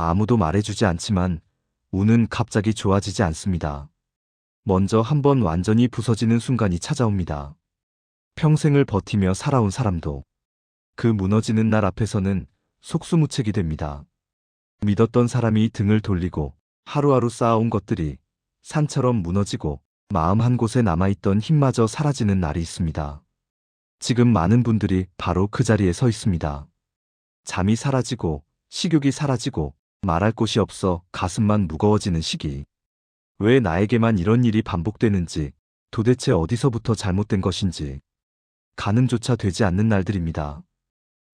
아무도 말해주지 않지만 운은 갑자기 좋아지지 않습니다. 먼저 한번 완전히 부서지는 순간이 찾아옵니다. 평생을 버티며 살아온 사람도 그 무너지는 날 앞에서는 속수무책이 됩니다. 믿었던 사람이 등을 돌리고 하루하루 쌓아온 것들이 산처럼 무너지고 마음 한 곳에 남아있던 힘마저 사라지는 날이 있습니다. 지금 많은 분들이 바로 그 자리에 서 있습니다. 잠이 사라지고 식욕이 사라지고 말할 곳이 없어 가슴만 무거워지는 시기. 왜 나에게만 이런 일이 반복되는지, 도대체 어디서부터 잘못된 것인지 가늠조차 되지 않는 날들입니다.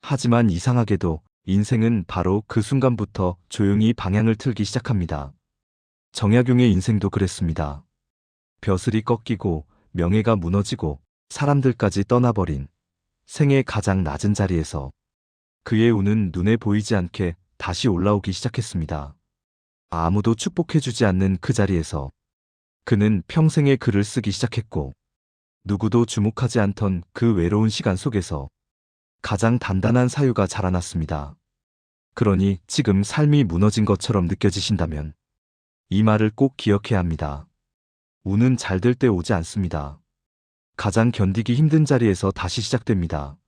하지만 이상하게도 인생은 바로 그 순간부터 조용히 방향을 틀기 시작합니다. 정약용의 인생도 그랬습니다. 벼슬이 꺾이고 명예가 무너지고 사람들까지 떠나버린 생의 가장 낮은 자리에서 그의 운은 눈에 보이지 않게 다시 올라오기 시작했습니다. 아무도 축복해주지 않는 그 자리에서 그는 평생의 글을 쓰기 시작했고, 누구도 주목하지 않던 그 외로운 시간 속에서 가장 단단한 사유가 자라났습니다. 그러니 지금 삶이 무너진 것처럼 느껴지신다면 이 말을 꼭 기억해야 합니다. 운은 잘 될 때 오지 않습니다. 가장 견디기 힘든 자리에서 다시 시작됩니다.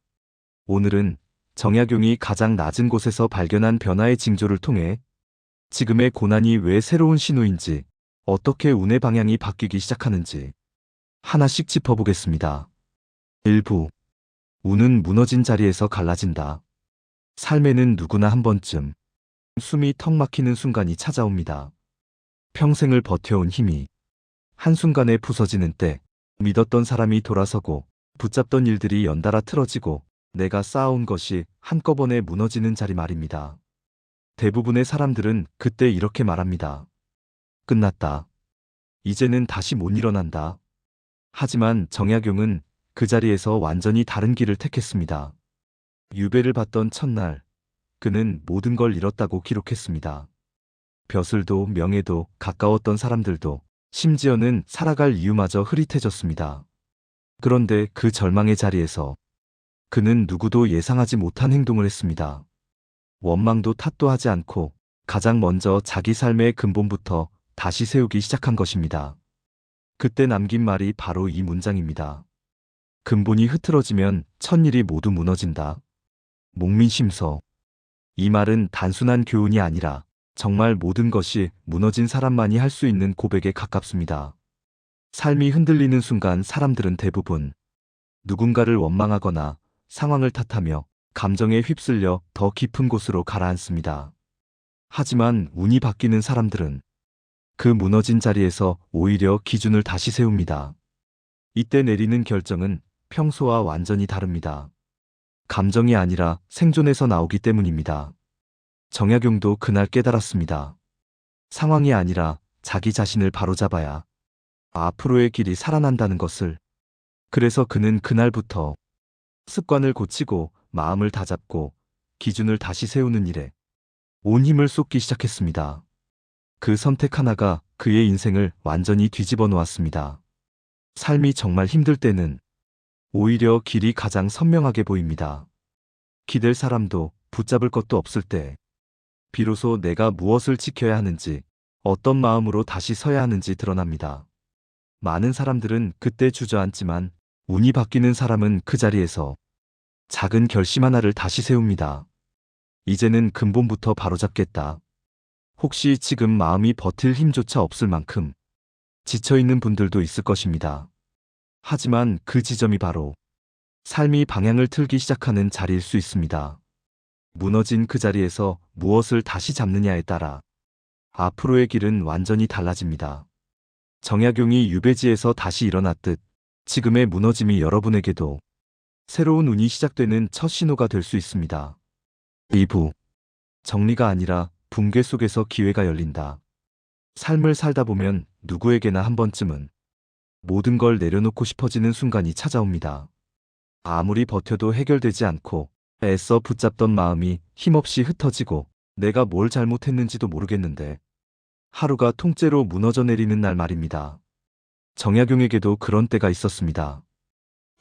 오늘은 정약용이 가장 낮은 곳에서 발견한 변화의 징조를 통해 지금의 고난이 왜 새로운 신호인지, 어떻게 운의 방향이 바뀌기 시작하는지 하나씩 짚어보겠습니다. 1부. 운은 무너진 자리에서 갈라진다. 삶에는 누구나 한 번쯤 숨이 턱 막히는 순간이 찾아옵니다. 평생을 버텨온 힘이 한순간에 부서지는 때, 믿었던 사람이 돌아서고 붙잡던 일들이 연달아 틀어지고 내가 쌓아온 것이 한꺼번에 무너지는 자리 말입니다. 대부분의 사람들은 그때 이렇게 말합니다. 끝났다. 이제는 다시 못 일어난다. 하지만 정약용은 그 자리에서 완전히 다른 길을 택했습니다. 유배를 받던 첫날, 그는 모든 걸 잃었다고 기록했습니다. 벼슬도 명예도 가까웠던 사람들도 심지어는 살아갈 이유마저 흐릿해졌습니다. 그런데 그 절망의 자리에서 그는 누구도 예상하지 못한 행동을 했습니다. 원망도 탓도 하지 않고 가장 먼저 자기 삶의 근본부터 다시 세우기 시작한 것입니다. 그때 남긴 말이 바로 이 문장입니다. 근본이 흐트러지면 천일이 모두 무너진다. 목민심서. 이 말은 단순한 교훈이 아니라 정말 모든 것이 무너진 사람만이 할 수 있는 고백에 가깝습니다. 삶이 흔들리는 순간 사람들은 대부분 누군가를 원망하거나 상황을 탓하며 감정에 휩쓸려 더 깊은 곳으로 가라앉습니다. 하지만 운이 바뀌는 사람들은 그 무너진 자리에서 오히려 기준을 다시 세웁니다. 이때 내리는 결정은 평소와 완전히 다릅니다. 감정이 아니라 생존에서 나오기 때문입니다. 정약용도 그날 깨달았습니다. 상황이 아니라 자기 자신을 바로잡아야 앞으로의 길이 살아난다는 것을. 그래서 그는 그날부터 습관을 고치고 마음을 다잡고 기준을 다시 세우는 일에 온 힘을 쏟기 시작했습니다. 그 선택 하나가 그의 인생을 완전히 뒤집어 놓았습니다. 삶이 정말 힘들 때는 오히려 길이 가장 선명하게 보입니다. 기댈 사람도 붙잡을 것도 없을 때 비로소 내가 무엇을 지켜야 하는지, 어떤 마음으로 다시 서야 하는지 드러납니다. 많은 사람들은 그때 주저앉지만 운이 바뀌는 사람은 그 자리에서 작은 결심 하나를 다시 세웁니다. 이제는 근본부터 바로잡겠다. 혹시 지금 마음이 버틸 힘조차 없을 만큼 지쳐있는 분들도 있을 것입니다. 하지만 그 지점이 바로 삶이 방향을 틀기 시작하는 자리일 수 있습니다. 무너진 그 자리에서 무엇을 다시 잡느냐에 따라 앞으로의 길은 완전히 달라집니다. 정약용이 유배지에서 다시 일어났듯 지금의 무너짐이 여러분에게도 새로운 운이 시작되는 첫 신호가 될 수 있습니다. 2부. 정리가 아니라 붕괴 속에서 기회가 열린다. 삶을 살다 보면 누구에게나 한 번쯤은 모든 걸 내려놓고 싶어지는 순간이 찾아옵니다. 아무리 버텨도 해결되지 않고 애써 붙잡던 마음이 힘없이 흩어지고 내가 뭘 잘못했는지도 모르겠는데 하루가 통째로 무너져 내리는 날 말입니다. 정약용에게도 그런 때가 있었습니다.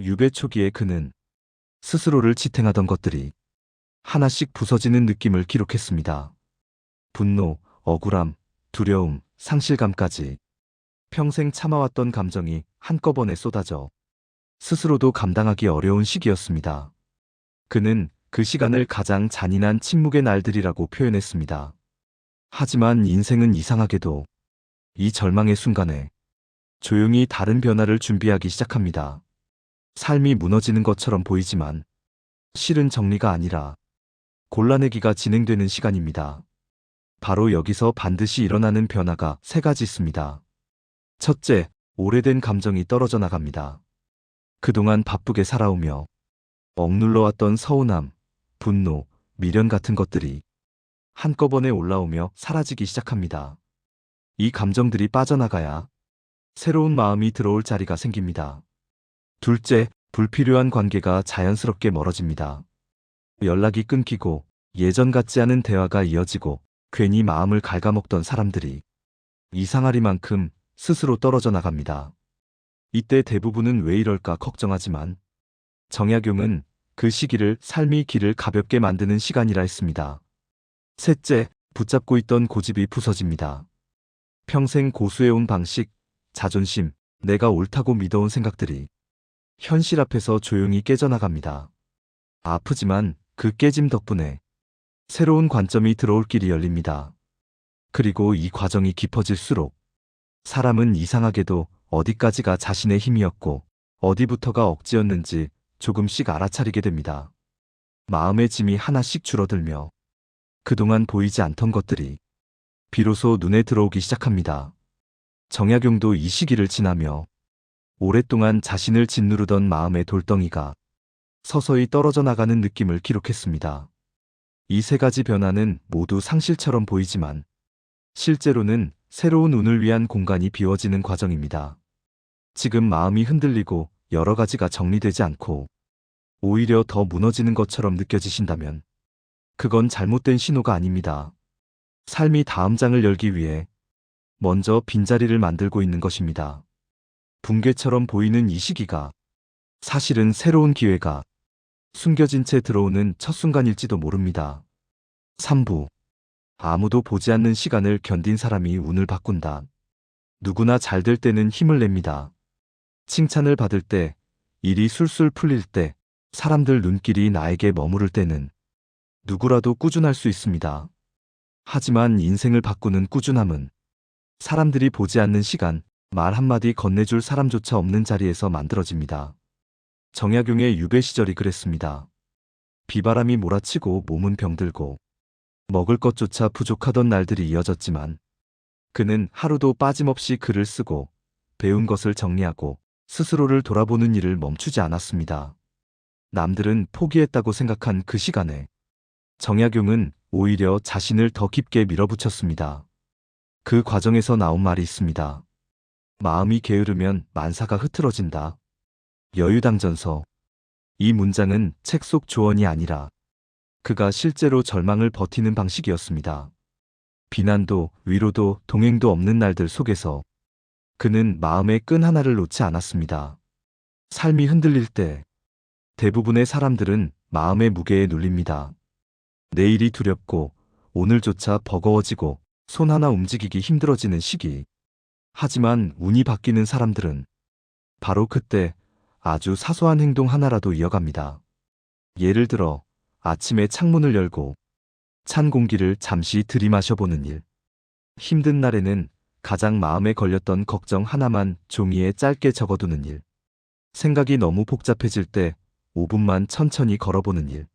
유배 초기에 그는 스스로를 지탱하던 것들이 하나씩 부서지는 느낌을 기록했습니다. 분노, 억울함, 두려움, 상실감까지 평생 참아왔던 감정이 한꺼번에 쏟아져 스스로도 감당하기 어려운 시기였습니다. 그는 그 시간을 가장 잔인한 침묵의 날들이라고 표현했습니다. 하지만 인생은 이상하게도 이 절망의 순간에 조용히 다른 변화를 준비하기 시작합니다. 삶이 무너지는 것처럼 보이지만 실은 정리가 아니라 골라내기가 진행되는 시간입니다. 바로 여기서 반드시 일어나는 변화가 세 가지 있습니다. 첫째, 오래된 감정이 떨어져 나갑니다. 그동안 바쁘게 살아오며 억눌러왔던 서운함, 분노, 미련 같은 것들이 한꺼번에 올라오며 사라지기 시작합니다. 이 감정들이 빠져나가야 새로운 마음이 들어올 자리가 생깁니다. 둘째, 불필요한 관계가 자연스럽게 멀어집니다. 연락이 끊기고 예전 같지 않은 대화가 이어지고 괜히 마음을 갉아먹던 사람들이 이상하리만큼 스스로 떨어져 나갑니다. 이때 대부분은 왜 이럴까 걱정하지만 정약용은 그 시기를 삶의 길을 가볍게 만드는 시간이라 했습니다. 셋째, 붙잡고 있던 고집이 부서집니다. 평생 고수해온 방식, 자존심, 내가 옳다고 믿어온 생각들이 현실 앞에서 조용히 깨져나갑니다. 아프지만 그 깨짐 덕분에 새로운 관점이 들어올 길이 열립니다. 그리고 이 과정이 깊어질수록 사람은 이상하게도 어디까지가 자신의 힘이었고 어디부터가 억지였는지 조금씩 알아차리게 됩니다. 마음의 짐이 하나씩 줄어들며 그동안 보이지 않던 것들이 비로소 눈에 들어오기 시작합니다. 정약용도 이 시기를 지나며 오랫동안 자신을 짓누르던 마음의 돌덩이가 서서히 떨어져 나가는 느낌을 기록했습니다. 이 세 가지 변화는 모두 상실처럼 보이지만 실제로는 새로운 운을 위한 공간이 비워지는 과정입니다. 지금 마음이 흔들리고 여러 가지가 정리되지 않고 오히려 더 무너지는 것처럼 느껴지신다면 그건 잘못된 신호가 아닙니다. 삶이 다음 장을 열기 위해 먼저 빈자리를 만들고 있는 것입니다. 붕괴처럼 보이는 이 시기가 사실은 새로운 기회가 숨겨진 채 들어오는 첫 순간일지도 모릅니다. 3부. 아무도 보지 않는 시간을 견딘 사람이 운을 바꾼다. 누구나 잘 될 때는 힘을 냅니다. 칭찬을 받을 때, 일이 술술 풀릴 때, 사람들 눈길이 나에게 머무를 때는 누구라도 꾸준할 수 있습니다. 하지만 인생을 바꾸는 꾸준함은 사람들이 보지 않는 시간, 말 한마디 건네줄 사람조차 없는 자리에서 만들어집니다. 정약용의 유배 시절이 그랬습니다. 비바람이 몰아치고 몸은 병들고 먹을 것조차 부족하던 날들이 이어졌지만 그는 하루도 빠짐없이 글을 쓰고 배운 것을 정리하고 스스로를 돌아보는 일을 멈추지 않았습니다. 남들은 포기했다고 생각한 그 시간에 정약용은 오히려 자신을 더 깊게 밀어붙였습니다. 그 과정에서 나온 말이 있습니다. 마음이 게으르면 만사가 흐트러진다. 여유당전서. 이 문장은 책 속 조언이 아니라 그가 실제로 절망을 버티는 방식이었습니다. 비난도 위로도 동행도 없는 날들 속에서 그는 마음의 끈 하나를 놓지 않았습니다. 삶이 흔들릴 때 대부분의 사람들은 마음의 무게에 눌립니다. 내일이 두렵고 오늘조차 버거워지고 손 하나 움직이기 힘들어지는 시기. 하지만 운이 바뀌는 사람들은 바로 그때 아주 사소한 행동 하나라도 이어갑니다. 예를 들어 아침에 창문을 열고 찬 공기를 잠시 들이마셔보는 일. 힘든 날에는 가장 마음에 걸렸던 걱정 하나만 종이에 짧게 적어두는 일. 생각이 너무 복잡해질 때 5분만 천천히 걸어보는 일.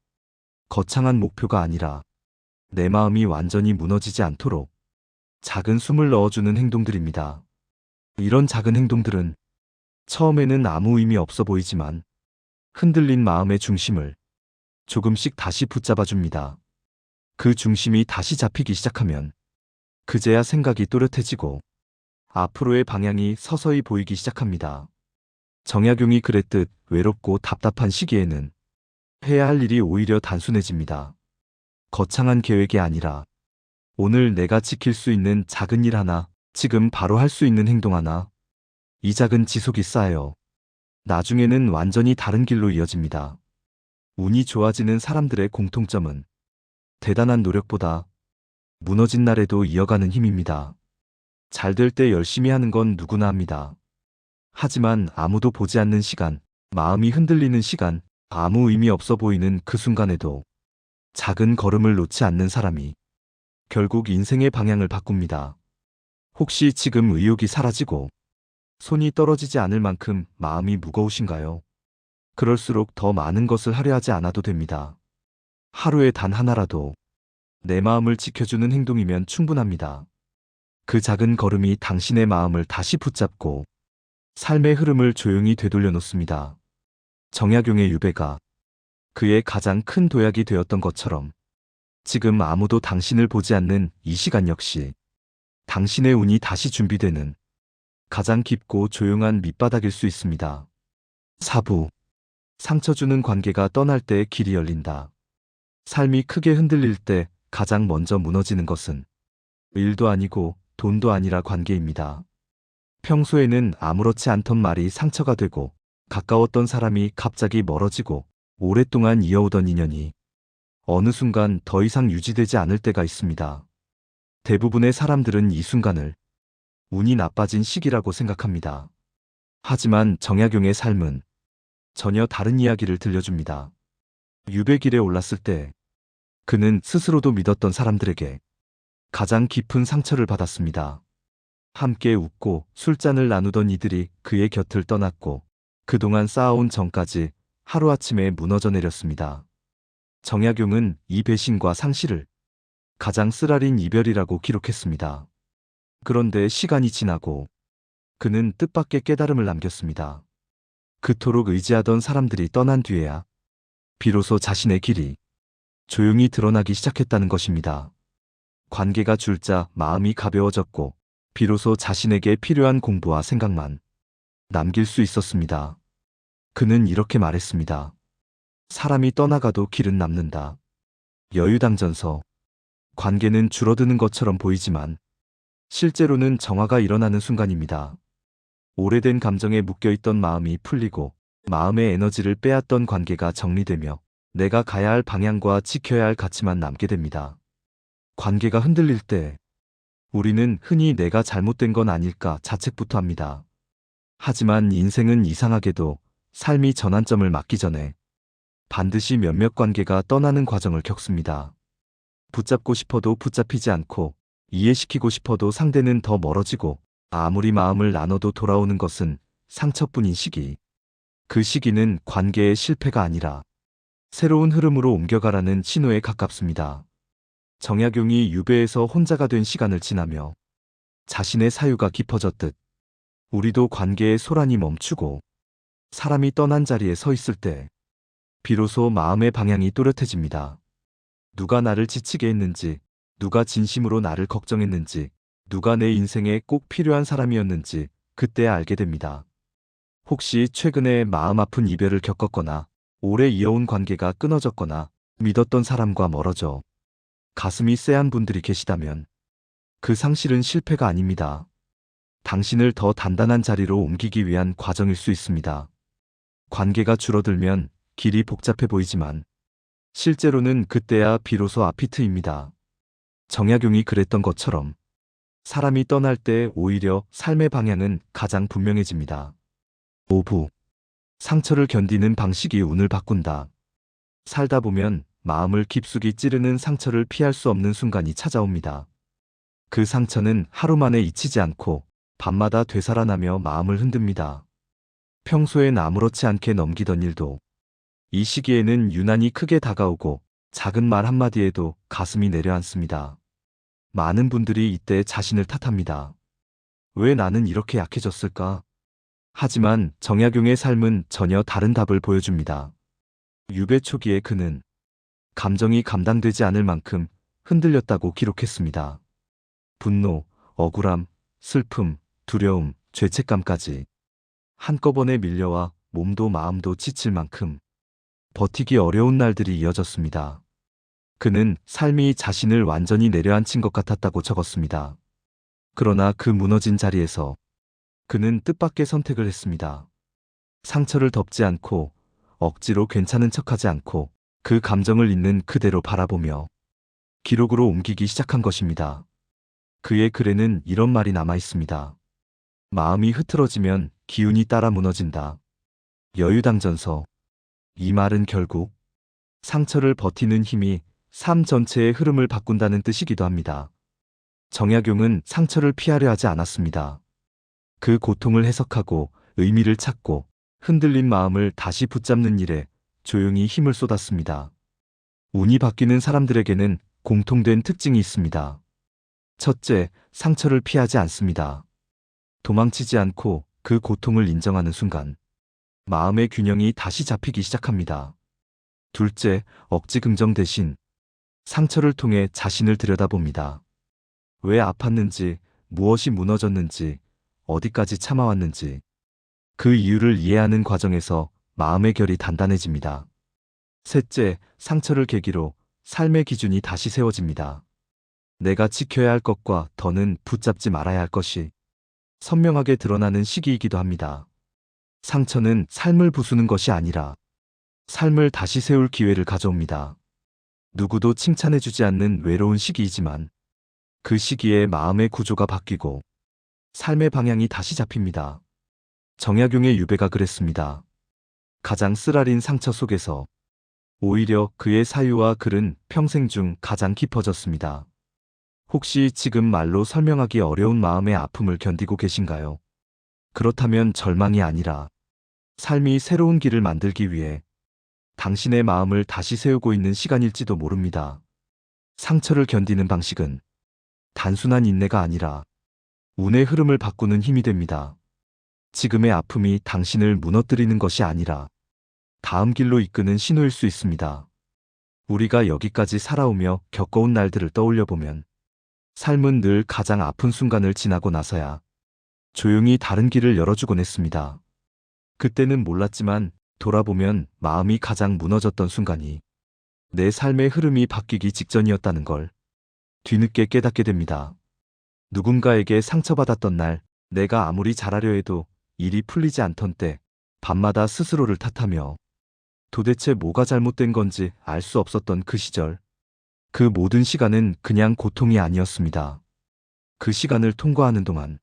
거창한 목표가 아니라 내 마음이 완전히 무너지지 않도록 작은 숨을 넣어주는 행동들입니다. 이런 작은 행동들은 처음에는 아무 의미 없어 보이지만 흔들린 마음의 중심을 조금씩 다시 붙잡아 줍니다. 그 중심이 다시 잡히기 시작하면 그제야 생각이 또렷해지고 앞으로의 방향이 서서히 보이기 시작합니다. 정약용이 그랬듯 외롭고 답답한 시기에는 해야 할 일이 오히려 단순해집니다. 거창한 계획이 아니라 오늘 내가 지킬 수 있는 작은 일 하나, 지금 바로 할 수 있는 행동 하나. 이 작은 지속이 쌓여 나중에는 완전히 다른 길로 이어집니다. 운이 좋아지는 사람들의 공통점은 대단한 노력보다 무너진 날에도 이어가는 힘입니다. 잘 될 때 열심히 하는 건 누구나 합니다. 하지만 아무도 보지 않는 시간, 마음이 흔들리는 시간, 아무 의미 없어 보이는 그 순간에도 작은 걸음을 놓지 않는 사람이 결국 인생의 방향을 바꿉니다. 혹시 지금 의욕이 사라지고 손이 떨어지지 않을 만큼 마음이 무거우신가요? 그럴수록 더 많은 것을 하려 하지 않아도 됩니다. 하루에 단 하나라도 내 마음을 지켜주는 행동이면 충분합니다. 그 작은 걸음이 당신의 마음을 다시 붙잡고 삶의 흐름을 조용히 되돌려 놓습니다. 정약용의 유배가 그의 가장 큰 도약이 되었던 것처럼 지금 아무도 당신을 보지 않는 이 시간 역시 당신의 운이 다시 준비되는 가장 깊고 조용한 밑바닥일 수 있습니다. 4부. 상처 주는 관계가 떠날 때 길이 열린다. 삶이 크게 흔들릴 때 가장 먼저 무너지는 것은 일도 아니고 돈도 아니라 관계입니다. 평소에는 아무렇지 않던 말이 상처가 되고 가까웠던 사람이 갑자기 멀어지고 오랫동안 이어오던 인연이 어느 순간 더 이상 유지되지 않을 때가 있습니다. 대부분의 사람들은 이 순간을 운이 나빠진 시기라고 생각합니다. 하지만 정약용의 삶은 전혀 다른 이야기를 들려줍니다. 유배길에 올랐을 때 그는 스스로도 믿었던 사람들에게 가장 깊은 상처를 받았습니다. 함께 웃고 술잔을 나누던 이들이 그의 곁을 떠났고 그동안 쌓아온 정까지 하루아침에 무너져 내렸습니다. 정약용은 이 배신과 상실을 가장 쓰라린 이별이라고 기록했습니다. 그런데 시간이 지나고 그는 뜻밖의 깨달음을 남겼습니다. 그토록 의지하던 사람들이 떠난 뒤에야 비로소 자신의 길이 조용히 드러나기 시작했다는 것입니다. 관계가 줄자 마음이 가벼워졌고 비로소 자신에게 필요한 공부와 생각만 남길 수 있었습니다. 그는 이렇게 말했습니다. 사람이 떠나가도 길은 남는다. 여유당전서. 관계는 줄어드는 것처럼 보이지만 실제로는 정화가 일어나는 순간입니다. 오래된 감정에 묶여있던 마음이 풀리고 마음의 에너지를 빼앗던 관계가 정리되며 내가 가야 할 방향과 지켜야 할 가치만 남게 됩니다. 관계가 흔들릴 때 우리는 흔히 내가 잘못된 건 아닐까 자책부터 합니다. 하지만 인생은 이상하게도 삶이 전환점을 맞기 전에 반드시 몇몇 관계가 떠나는 과정을 겪습니다. 붙잡고 싶어도 붙잡히지 않고 이해시키고 싶어도 상대는 더 멀어지고 아무리 마음을 나눠도 돌아오는 것은 상처뿐인 시기. 그 시기는 관계의 실패가 아니라 새로운 흐름으로 옮겨가라는 신호에 가깝습니다. 정약용이 유배에서 혼자가 된 시간을 지나며 자신의 사유가 깊어졌듯 우리도 관계의 소란이 멈추고 사람이 떠난 자리에 서 있을 때 비로소 마음의 방향이 또렷해집니다. 누가 나를 지치게 했는지, 누가 진심으로 나를 걱정했는지, 누가 내 인생에 꼭 필요한 사람이었는지 그때 알게 됩니다. 혹시 최근에 마음 아픈 이별을 겪었거나 오래 이어온 관계가 끊어졌거나 믿었던 사람과 멀어져 가슴이 쎄한 분들이 계시다면 그 상실은 실패가 아닙니다. 당신을 더 단단한 자리로 옮기기 위한 과정일 수 있습니다. 관계가 줄어들면 길이 복잡해 보이지만 실제로는 그때야 비로소 앞이 트입니다. 정약용이 그랬던 것처럼 사람이 떠날 때 오히려 삶의 방향은 가장 분명해집니다. 5부. 상처를 견디는 방식이 운을 바꾼다. 살다 보면 마음을 깊숙이 찌르는 상처를 피할 수 없는 순간이 찾아옵니다. 그 상처는 하루 만에 잊히지 않고 밤마다 되살아나며 마음을 흔듭니다. 평소엔 아무렇지 않게 넘기던 일도 이 시기에는 유난히 크게 다가오고 작은 말 한마디에도 가슴이 내려앉습니다. 많은 분들이 이때 자신을 탓합니다. 왜 나는 이렇게 약해졌을까? 하지만 정약용의 삶은 전혀 다른 답을 보여줍니다. 유배 초기에 그는 감정이 감당되지 않을 만큼 흔들렸다고 기록했습니다. 분노, 억울함, 슬픔, 두려움, 죄책감까지 한꺼번에 밀려와 몸도 마음도 지칠 만큼 버티기 어려운 날들이 이어졌습니다. 그는 삶이 자신을 완전히 내려앉힌 것 같았다고 적었습니다. 그러나 그 무너진 자리에서 그는 뜻밖의 선택을 했습니다. 상처를 덮지 않고 억지로 괜찮은 척하지 않고 그 감정을 있는 그대로 바라보며 기록으로 옮기기 시작한 것입니다. 그의 글에는 이런 말이 남아 있습니다. 마음이 흐트러지면 기운이 따라 무너진다. 여유당전서. 이 말은 결국 상처를 버티는 힘이 삶 전체의 흐름을 바꾼다는 뜻이기도 합니다. 정약용은 상처를 피하려 하지 않았습니다. 그 고통을 해석하고 의미를 찾고 흔들린 마음을 다시 붙잡는 일에 조용히 힘을 쏟았습니다. 운이 바뀌는 사람들에게는 공통된 특징이 있습니다. 첫째, 상처를 피하지 않습니다. 도망치지 않고 그 고통을 인정하는 순간 마음의 균형이 다시 잡히기 시작합니다. 둘째, 억지 긍정 대신 상처를 통해 자신을 들여다봅니다. 왜 아팠는지, 무엇이 무너졌는지, 어디까지 참아왔는지 그 이유를 이해하는 과정에서 마음의 결이 단단해집니다. 셋째, 상처를 계기로 삶의 기준이 다시 세워집니다. 내가 지켜야 할 것과 더는 붙잡지 말아야 할 것이 선명하게 드러나는 시기이기도 합니다. 상처는 삶을 부수는 것이 아니라 삶을 다시 세울 기회를 가져옵니다. 누구도 칭찬해주지 않는 외로운 시기이지만 그 시기에 마음의 구조가 바뀌고 삶의 방향이 다시 잡힙니다. 정약용의 유배가 그랬습니다. 가장 쓰라린 상처 속에서 오히려 그의 사유와 글은 평생 중 가장 깊어졌습니다. 혹시 지금 말로 설명하기 어려운 마음의 아픔을 견디고 계신가요? 그렇다면 절망이 아니라 삶이 새로운 길을 만들기 위해 당신의 마음을 다시 세우고 있는 시간일지도 모릅니다. 상처를 견디는 방식은 단순한 인내가 아니라 운의 흐름을 바꾸는 힘이 됩니다. 지금의 아픔이 당신을 무너뜨리는 것이 아니라 다음 길로 이끄는 신호일 수 있습니다. 우리가 여기까지 살아오며 겪어온 날들을 떠올려 보면 삶은 늘 가장 아픈 순간을 지나고 나서야 조용히 다른 길을 열어주곤 했습니다. 그때는 몰랐지만 돌아보면 마음이 가장 무너졌던 순간이 내 삶의 흐름이 바뀌기 직전이었다는 걸 뒤늦게 깨닫게 됩니다. 누군가에게 상처받았던 날, 내가 아무리 잘하려 해도 일이 풀리지 않던 때, 밤마다 스스로를 탓하며 도대체 뭐가 잘못된 건지 알 수 없었던 그 시절. 그 모든 시간은 그냥 고통이 아니었습니다. 그 시간을 통과하는 동안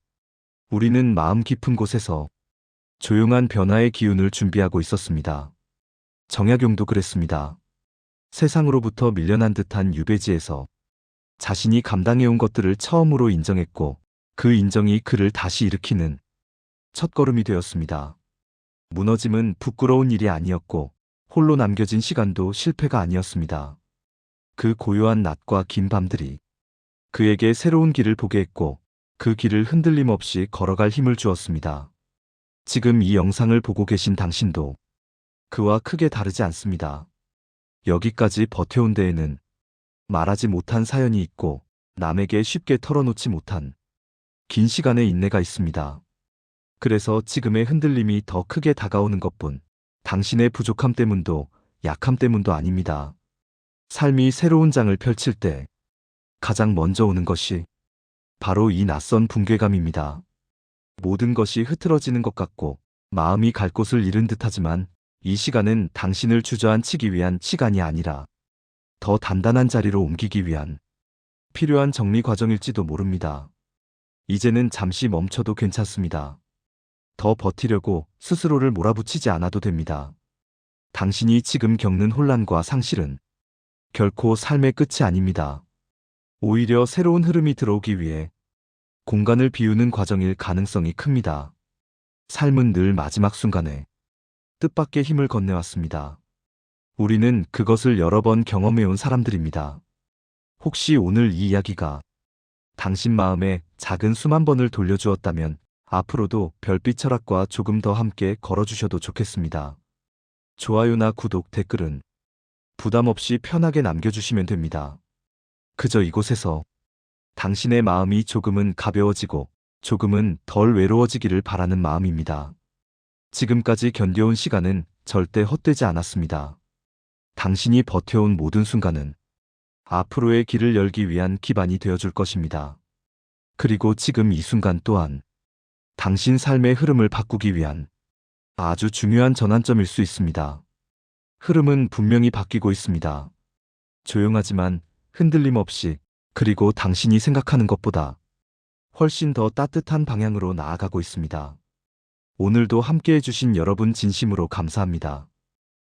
우리는 마음 깊은 곳에서 조용한 변화의 기운을 준비하고 있었습니다. 정약용도 그랬습니다. 세상으로부터 밀려난 듯한 유배지에서 자신이 감당해온 것들을 처음으로 인정했고 그 인정이 그를 다시 일으키는 첫걸음이 되었습니다. 무너짐은 부끄러운 일이 아니었고 홀로 남겨진 시간도 실패가 아니었습니다. 그 고요한 낮과 긴 밤들이 그에게 새로운 길을 보게 했고 그 길을 흔들림 없이 걸어갈 힘을 주었습니다. 지금 이 영상을 보고 계신 당신도 그와 크게 다르지 않습니다. 여기까지 버텨온 데에는 말하지 못한 사연이 있고 남에게 쉽게 털어놓지 못한 긴 시간의 인내가 있습니다. 그래서 지금의 흔들림이 더 크게 다가오는 것뿐 당신의 부족함 때문도 약함 때문도 아닙니다. 삶이 새로운 장을 펼칠 때 가장 먼저 오는 것이 바로 이 낯선 붕괴감입니다. 모든 것이 흐트러지는 것 같고 마음이 갈 곳을 잃은 듯하지만 이 시간은 당신을 주저앉히기 위한 시간이 아니라 더 단단한 자리로 옮기기 위한 필요한 정리 과정일지도 모릅니다. 이제는 잠시 멈춰도 괜찮습니다. 더 버티려고 스스로를 몰아붙이지 않아도 됩니다. 당신이 지금 겪는 혼란과 상실은 결코 삶의 끝이 아닙니다. 오히려 새로운 흐름이 들어오기 위해 공간을 비우는 과정일 가능성이 큽니다. 삶은 늘 마지막 순간에 뜻밖의 힘을 건네왔습니다. 우리는 그것을 여러 번 경험해온 사람들입니다. 혹시 오늘 이 이야기가 당신 마음에 작은 숨 한 번을 돌려주었다면 앞으로도 별빛 철학과 조금 더 함께 걸어주셔도 좋겠습니다. 좋아요나 구독, 댓글은 부담 없이 편하게 남겨주시면 됩니다. 그저 이곳에서 당신의 마음이 조금은 가벼워지고 조금은 덜 외로워지기를 바라는 마음입니다. 지금까지 견뎌온 시간은 절대 헛되지 않았습니다. 당신이 버텨온 모든 순간은 앞으로의 길을 열기 위한 기반이 되어줄 것입니다. 그리고 지금 이 순간 또한 당신 삶의 흐름을 바꾸기 위한 아주 중요한 전환점일 수 있습니다. 흐름은 분명히 바뀌고 있습니다. 조용하지만 흔들림 없이, 그리고 당신이 생각하는 것보다 훨씬 더 따뜻한 방향으로 나아가고 있습니다. 오늘도 함께 해주신 여러분 진심으로 감사합니다.